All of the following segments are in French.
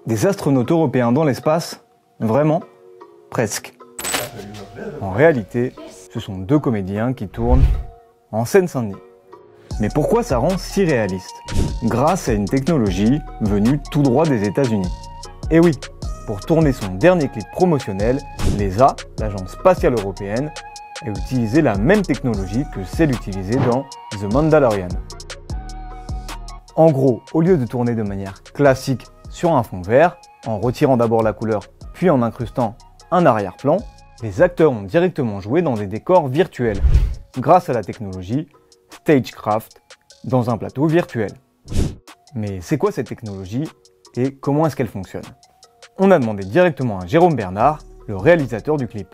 Des astronautes européens dans l'espace? Vraiment? Presque. En réalité, ce sont deux comédiens qui tournent en Seine-Saint-Denis. Mais pourquoi ça rend si réaliste? Grâce à une technologie venue tout droit des États-Unis. Et oui, pour tourner son dernier clip promotionnel, l'ESA, l'Agence spatiale européenne, a utilisé la même technologie que celle utilisée dans The Mandalorian. En gros, au lieu de tourner de manière classique sur un fond vert, en retirant d'abord la couleur puis en incrustant un arrière-plan, les acteurs ont directement joué dans des décors virtuels, grâce à la technologie Stagecraft, dans un plateau virtuel. Mais c'est quoi cette technologie et comment est-ce qu'elle fonctionne? On a demandé directement à Jérôme Bernard, le réalisateur du clip,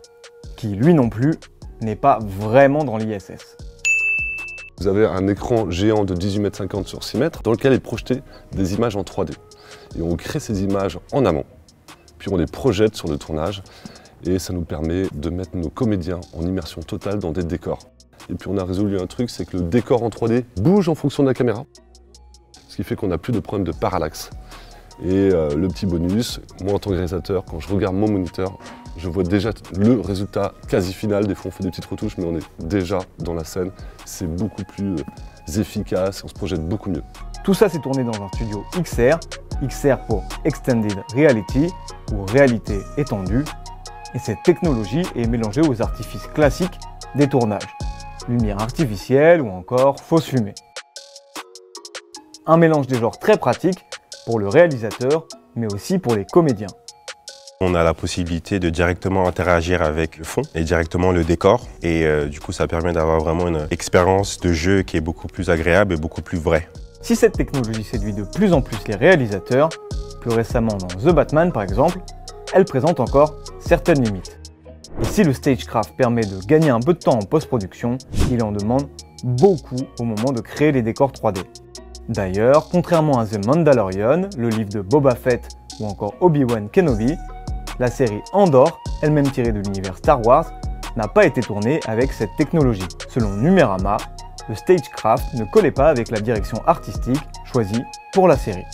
qui lui non plus n'est pas vraiment dans l'ISS. Vous avez un écran géant de 18,50 m sur 6 m dans lequel est projeté des images en 3D. Et on crée ces images en amont, puis on les projette sur le tournage et ça nous permet de mettre nos comédiens en immersion totale dans des décors. Et puis on a résolu un truc, c'est que le décor en 3D bouge en fonction de la caméra, ce qui fait qu'on n'a plus de problème de parallaxe. Et le petit bonus, moi en tant que réalisateur, quand je regarde mon moniteur, je vois déjà le résultat quasi final. Des fois on fait des petites retouches, mais on est déjà dans la scène. C'est beaucoup plus efficace, on se projette beaucoup mieux. Tout ça s'est tourné dans un studio XR, XR pour Extended Reality, ou réalité étendue, et cette technologie est mélangée aux artifices classiques des tournages, lumière artificielle ou encore fausse fumée. Un mélange des genres très pratique pour le réalisateur, mais aussi pour les comédiens. On a la possibilité de directement interagir avec le fond et directement le décor. Et du coup, ça permet d'avoir vraiment une expérience de jeu qui est beaucoup plus agréable et beaucoup plus vraie. Si cette technologie séduit de plus en plus les réalisateurs, plus récemment dans The Batman par exemple, elle présente encore certaines limites. Et si le Stagecraft permet de gagner un peu de temps en post-production, il en demande beaucoup au moment de créer les décors 3D. D'ailleurs, contrairement à The Mandalorian, le livre de Boba Fett ou encore Obi-Wan Kenobi, la série Andor, elle-même tirée de l'univers Star Wars, n'a pas été tournée avec cette technologie. Selon Numérama, le Stagecraft ne collait pas avec la direction artistique choisie pour la série.